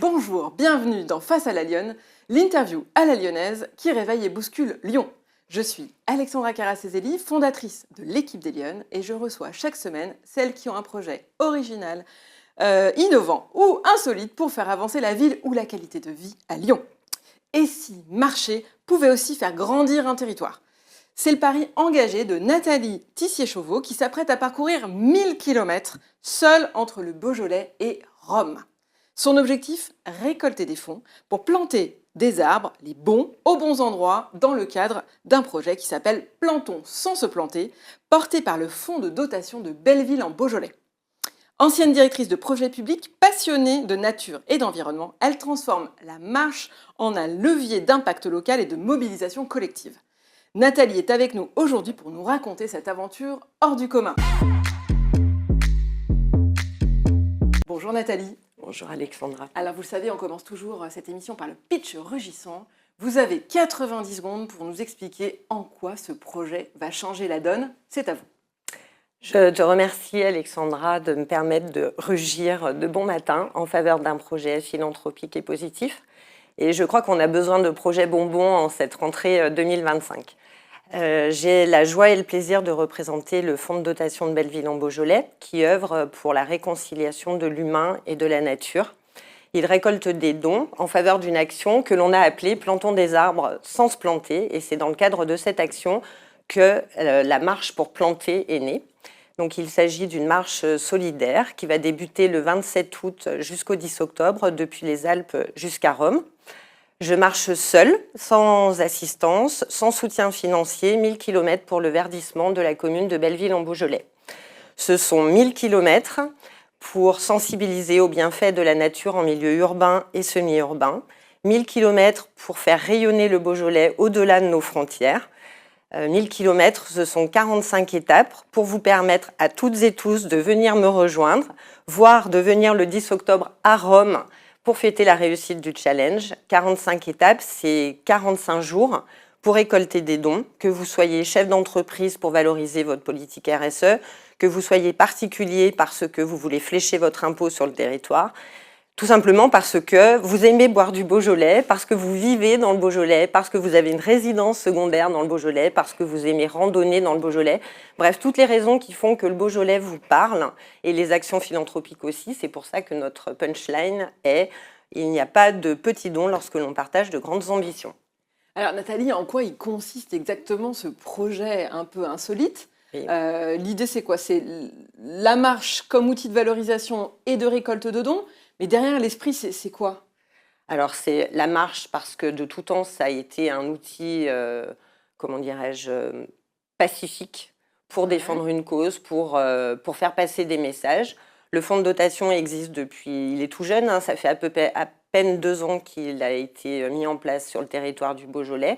Bonjour, bienvenue dans Face à la Lyonne, l'interview à la lyonnaise qui réveille et bouscule Lyon. Je suis Alexandra Caracézelli, fondatrice de l'équipe des Lyonnes et je reçois chaque semaine celles qui ont un projet original, innovant ou insolite pour faire avancer la ville ou la qualité de vie à Lyon. Et si marcher pouvait aussi faire grandir un territoire? C'est le pari engagé de Nathalie Tissier-Chauveau qui s'apprête à parcourir 1000 km seule entre le Beaujolais et Rome. Son objectif, récolter des fonds pour planter des arbres, les bons, aux bons endroits, dans le cadre d'un projet qui s'appelle Plantons sans se planter, porté par le fonds de dotation de Belleville en Beaujolais. Ancienne directrice de projet public, passionnée de nature et d'environnement, elle transforme la marche en un levier d'impact local et de mobilisation collective. Nathalie est avec nous aujourd'hui pour nous raconter cette aventure hors du commun. Bonjour Nathalie. Bonjour Alexandra. Alors vous le savez, on commence toujours cette émission par le pitch rugissant. Vous avez 90 secondes pour nous expliquer en quoi ce projet va changer la donne. C'est à vous. Je te remercie Alexandra de me permettre de rugir de bon matin en faveur d'un projet philanthropique et positif. Et je crois qu'on a besoin de projets bonbons en cette rentrée 2025. J'ai la joie et le plaisir de représenter le fonds de dotation de Belleville en Beaujolais qui œuvre pour la réconciliation de l'humain et de la nature. Il récolte des dons en faveur d'une action que l'on a appelée « Plantons des arbres sans se planter » et c'est dans le cadre de cette action que la marche pour planter est née. Donc, il s'agit d'une marche solidaire qui va débuter le 27 août jusqu'au 10 octobre depuis les Alpes jusqu'à Rome. Je marche seule, sans assistance, sans soutien financier, 1000 km pour le verdissement de la commune de Belleville en Beaujolais. Ce sont 1000 km pour sensibiliser aux bienfaits de la nature en milieu urbain et semi-urbain, 1000 km pour faire rayonner le Beaujolais au-delà de nos frontières. 1000 km, ce sont 45 étapes pour vous permettre à toutes et tous de venir me rejoindre, voire de venir le 10 octobre à Rome pour fêter la réussite du challenge. 45 étapes, c'est 45 jours pour récolter des dons, que vous soyez chef d'entreprise pour valoriser votre politique RSE, que vous soyez particulier parce que vous voulez flécher votre impôt sur le territoire, tout simplement parce que vous aimez boire du Beaujolais, parce que vous vivez dans le Beaujolais, parce que vous avez une résidence secondaire dans le Beaujolais, parce que vous aimez randonner dans le Beaujolais. Bref, toutes les raisons qui font que le Beaujolais vous parle, et les actions philanthropiques aussi. C'est pour ça que notre punchline est « Il n'y a pas de petits dons lorsque l'on partage de grandes ambitions ». Alors Nathalie, en quoi il consiste exactement ce projet un peu insolite? Oui. L'idée c'est quoi? C'est la marche comme outil de valorisation et de récolte de dons. Mais derrière l'esprit, c'est quoi? Alors, c'est la marche parce que de tout temps, ça a été un outil, comment dirais-je, pacifique pour défendre une cause, pour faire passer des messages. Le fonds de dotation existe depuis, il est tout jeune, hein, ça fait à peine 2 ans qu'il a été mis en place sur le territoire du Beaujolais.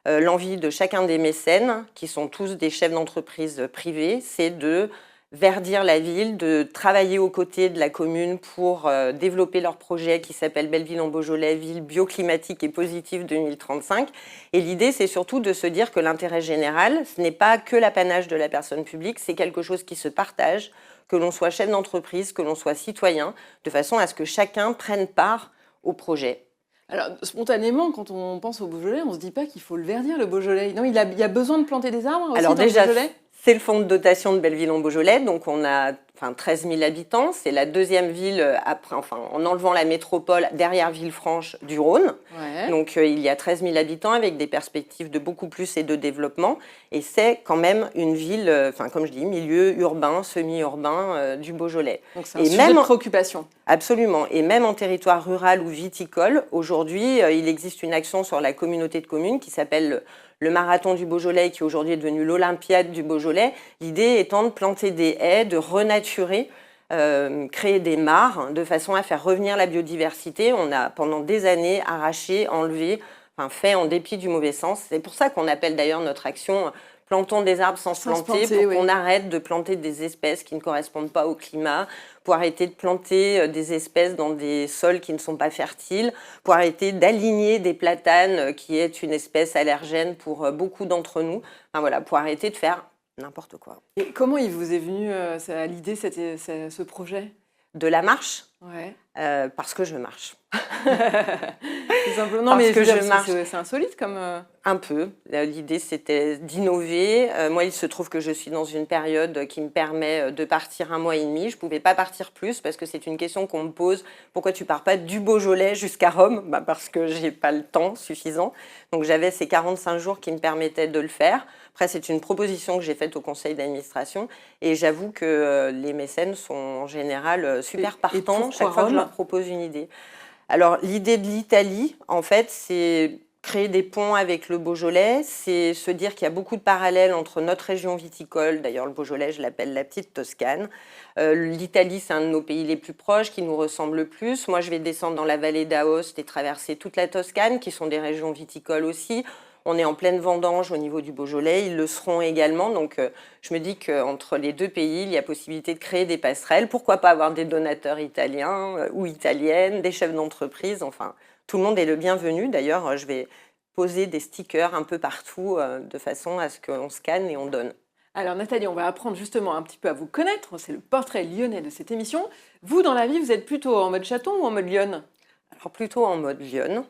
L'envie de chacun des mécènes, qui sont tous des chefs d'entreprise privés, c'est de verdir la ville, de travailler aux côtés de la commune pour développer leur projet qui s'appelle Belleville en Beaujolais, ville bioclimatique et positive 2035. Et l'idée, c'est surtout de se dire que l'intérêt général, ce n'est pas que l'apanage de la personne publique, c'est quelque chose qui se partage, que l'on soit chef d'entreprise, que l'on soit citoyen, de façon à ce que chacun prenne part au projet. Alors, spontanément, quand on pense au Beaujolais, on ne se dit pas qu'il faut le verdir, le Beaujolais. Non, il y a besoin de planter des arbres aussi dans le Beaujolais? C'est le fonds de dotation de Belleville en Beaujolais, donc on a 13 000 habitants. C'est la deuxième ville, en enlevant la métropole, derrière Villefranche du Rhône. Ouais. Donc il y a 13 000 habitants avec des perspectives de beaucoup plus et de développement. Et c'est quand même une ville, comme je dis, milieu urbain, semi-urbain du Beaujolais. Donc c'est un sujet de préoccupation. Absolument. Et même en territoire rural ou viticole, aujourd'hui, il existe une action sur la communauté de communes qui s'appelle le marathon du Beaujolais, qui aujourd'hui est devenu l'Olympiade du Beaujolais. L'idée étant de planter des haies, de renaturer, créer des mares, de façon à faire revenir la biodiversité. On a pendant des années arraché, enlevé, fait en dépit du mauvais sens. C'est pour ça qu'on appelle d'ailleurs notre action « Plantons des arbres sans se planter », pour qu'on arrête de planter des espèces qui ne correspondent pas au climat, pour arrêter de planter des espèces dans des sols qui ne sont pas fertiles, pour arrêter d'aligner des platanes, qui est une espèce allergène pour beaucoup d'entre nous. Voilà, pour arrêter de faire n'importe quoi. Et comment il vous est venu à l'idée ce projet? De la marche. Ouais. Parce que je marche. Tout simplement. Non, Parce mais que je veux je dire, marche. c'est insolite comme. Un peu. L'idée, c'était d'innover. Moi, il se trouve que je suis dans une période qui me permet de partir 1 mois et demi. Je ne pouvais pas partir plus parce que c'est une question qu'on me pose. Pourquoi tu ne pars pas du Beaujolais jusqu'à Rome? Parce que je n'ai pas le temps suffisant. Donc, j'avais ces 45 jours qui me permettaient de le faire. Après, c'est une proposition que j'ai faite au conseil d'administration. Et j'avoue que les mécènes sont en général super partants chaque fois que je leur propose une idée. Alors, l'idée de l'Italie, en fait, c'est créer des ponts avec le Beaujolais, c'est se dire qu'il y a beaucoup de parallèles entre notre région viticole, d'ailleurs le Beaujolais, je l'appelle la petite Toscane. L'Italie, c'est un de nos pays les plus proches, qui nous ressemble le plus. Moi, je vais descendre dans la vallée d'Aoste et traverser toute la Toscane, qui sont des régions viticoles aussi. On est en pleine vendange au niveau du Beaujolais, ils le seront également. Donc, je me dis qu'entre les deux pays, il y a possibilité de créer des passerelles. Pourquoi pas avoir des donateurs italiens ou italiennes, des chefs d'entreprise, enfin... Tout le monde est le bienvenu. D'ailleurs, je vais poser des stickers un peu partout de façon à ce qu'on scanne et on donne. Alors Nathalie, on va apprendre justement un petit peu à vous connaître. C'est le portrait lyonnais de cette émission. Vous, dans la vie, vous êtes plutôt en mode chaton ou en mode lionne? Alors plutôt en mode lionne,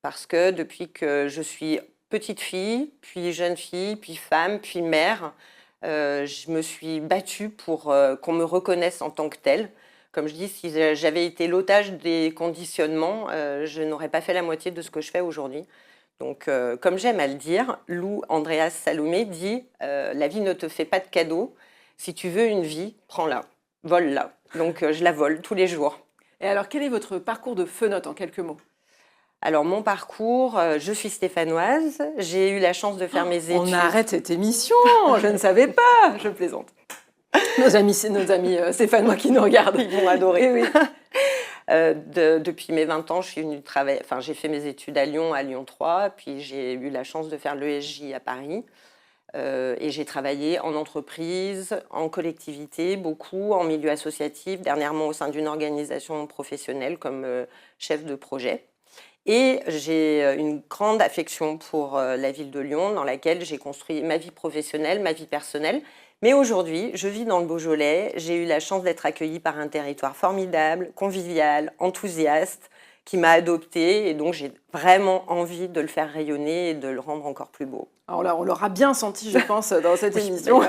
parce que depuis que je suis petite fille, puis jeune fille, puis femme, puis mère, je me suis battue pour qu'on me reconnaisse en tant que telle. Comme je dis, si j'avais été l'otage des conditionnements, je n'aurais pas fait la moitié de ce que je fais aujourd'hui. Donc, comme j'aime à le dire, Lou Andreas Salomé dit la vie ne te fait pas de cadeaux. Si tu veux une vie, prends-la, vole-la. Donc, je la vole tous les jours. Et alors, quel est votre parcours de fenote en quelques mots? Alors, mon parcours, je suis stéphanoise. J'ai eu la chance de faire mes études. On arrête cette émission. Je ne savais pas. Je plaisante. Nos amis stéphanois qui nous regardent, ils vont adorer. Oui. Depuis mes 20 ans, je suis venue travailler. Enfin, j'ai fait mes études à Lyon 3, puis j'ai eu la chance de faire l'ESJ à Paris. Et j'ai travaillé en entreprise, en collectivité, beaucoup, en milieu associatif, dernièrement au sein d'une organisation professionnelle comme chef de projet. Et j'ai une grande affection pour la ville de Lyon, dans laquelle j'ai construit ma vie professionnelle, ma vie personnelle. Mais aujourd'hui, je vis dans le Beaujolais. J'ai eu la chance d'être accueillie par un territoire formidable, convivial, enthousiaste, qui m'a adoptée. Et donc, j'ai vraiment envie de le faire rayonner et de le rendre encore plus beau. Alors là, on l'aura bien senti, je pense, dans cette émission.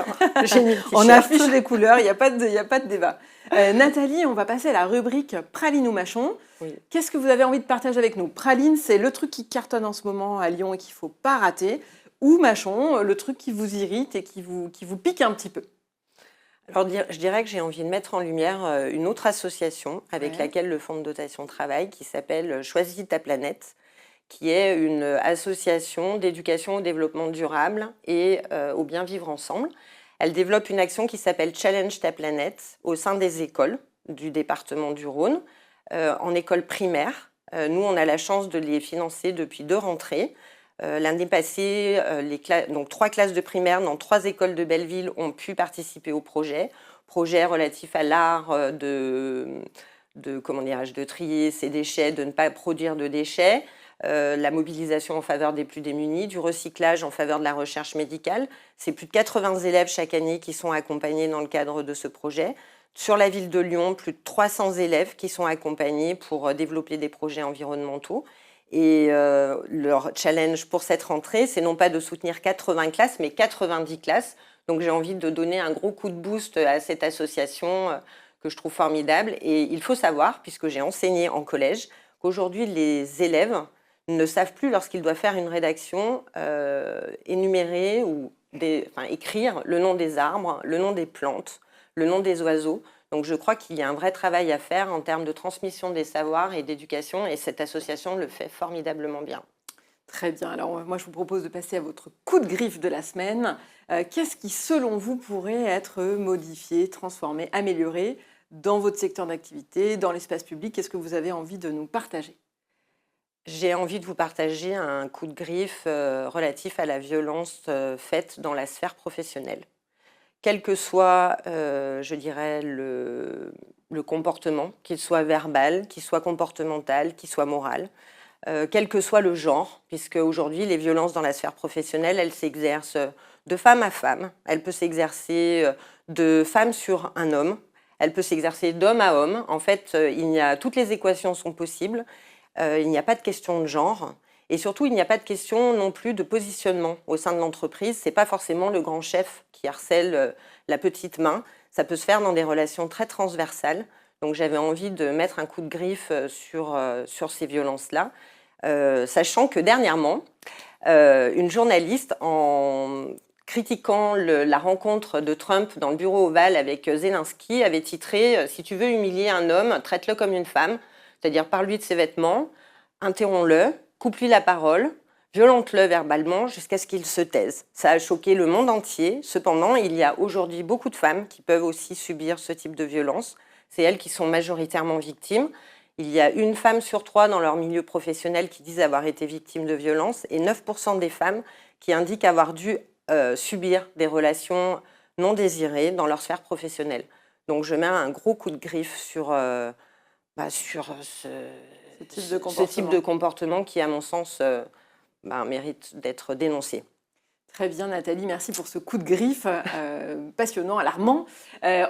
On affiche les couleurs, il n'y a pas de débat. Nathalie, on va passer à la rubrique Praline ou Mâchon. Oui. Qu'est-ce que vous avez envie de partager avec nous? Praline, c'est le truc qui cartonne en ce moment à Lyon et qu'il ne faut pas rater. Ou Mâchon, le truc qui vous irrite et qui vous pique un petit peu? Alors, je dirais que j'ai envie de mettre en lumière une autre association avec laquelle le fonds de dotation travaille, qui s'appelle Choisis ta planète, qui est une association d'éducation au développement durable et au bien vivre ensemble. Elle développe une action qui s'appelle Challenge ta planète au sein des écoles du département du Rhône, en école primaire. Nous, on a la chance de les financer depuis 2 rentrées. L'année passée, donc 3 classes de primaire dans 3 écoles de Belleville ont pu participer au projet relatif à l'art de trier ses déchets, de ne pas produire de déchets, la mobilisation en faveur des plus démunis, du recyclage en faveur de la recherche médicale. C'est plus de 80 élèves chaque année qui sont accompagnés dans le cadre de ce projet. Sur la ville de Lyon, plus de 300 élèves qui sont accompagnés pour développer des projets environnementaux. Et leur challenge pour cette rentrée, c'est non pas de soutenir 80 classes, mais 90 classes. Donc j'ai envie de donner un gros coup de boost à cette association que je trouve formidable. Et il faut savoir, puisque j'ai enseigné en collège, qu'aujourd'hui les élèves ne savent plus, lorsqu'ils doivent faire une rédaction, énumérer ou écrire le nom des arbres, le nom des plantes, le nom des oiseaux. Donc je crois qu'il y a un vrai travail à faire en termes de transmission des savoirs et d'éducation, et cette association le fait formidablement bien. Très bien, alors moi je vous propose de passer à votre coup de griffe de la semaine. Qu'est-ce qui, selon vous, pourrait être modifié, transformé, amélioré dans votre secteur d'activité, dans l'espace public? Qu'est-ce que vous avez envie de nous partager? J'ai envie de vous partager un coup de griffe relatif à la violence faite dans la sphère professionnelle. Quel que soit, je dirais, le comportement, qu'il soit verbal, qu'il soit comportemental, qu'il soit moral, quel que soit le genre, puisque aujourd'hui, les violences dans la sphère professionnelle, elles s'exercent de femme à femme, elles peuvent s'exercer de femme sur un homme, Elle peut s'exercer d'homme à homme. En fait, toutes les équations sont possibles. Il n'y a pas de question de genre. Et surtout, il n'y a pas de question non plus de positionnement au sein de l'entreprise. Ce n'est pas forcément le grand chef qui harcèle la petite main. Ça peut se faire dans des relations très transversales. Donc j'avais envie de mettre un coup de griffe sur ces violences-là, sachant que dernièrement, une journaliste, en critiquant la rencontre de Trump dans le bureau ovale avec Zelensky, avait titré « Si tu veux humilier un homme, traite-le comme une femme », c'est-à-dire parle-lui de ses vêtements, interromps-le, coupe-lui la parole, violente-le verbalement jusqu'à ce qu'il se taise. Ça a choqué le monde entier. Cependant, il y a aujourd'hui beaucoup de femmes qui peuvent aussi subir ce type de violence. C'est elles qui sont majoritairement victimes. Il y a 1 femme sur 3 dans leur milieu professionnel qui disent avoir été victimes de violences et 9% des femmes qui indiquent avoir dû subir des relations non désirées dans leur sphère professionnelle. Donc je mets un gros coup de griffe sur ce type de comportement qui, à mon sens, mérite d'être dénoncé. Très bien Nathalie, merci pour ce coup de griffe passionnant, alarmant.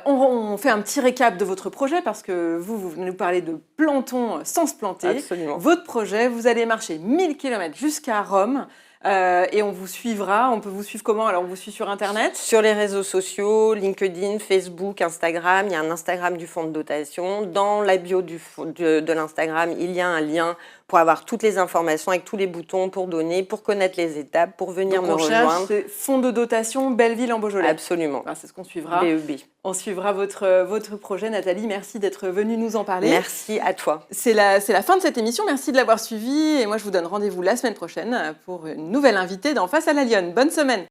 On fait un petit récap de votre projet parce que vous venez nous parler de plantons sans se planter. Absolument. Votre projet, vous allez marcher 1000 km jusqu'à Rome. Et on vous suivra. On peut vous suivre comment? Alors, on vous suit sur Internet? Sur les réseaux sociaux, LinkedIn, Facebook, Instagram. Il y a un Instagram du fonds de dotation. Dans la bio de l'Instagram, il y a un lien pour avoir toutes les informations avec tous les boutons pour donner, pour connaître les étapes, pour venir me rejoindre. C'est fonds de dotation Belleville en Beaujolais. Absolument. Enfin, c'est ce qu'on suivra. BEB. On suivra votre projet, Nathalie. Merci d'être venue nous en parler. Merci à toi. C'est la fin de cette émission. Merci de l'avoir suivie. Et moi, je vous donne rendez-vous la semaine prochaine pour une nouvelle invitée dans Face à la Lionne. Bonne semaine.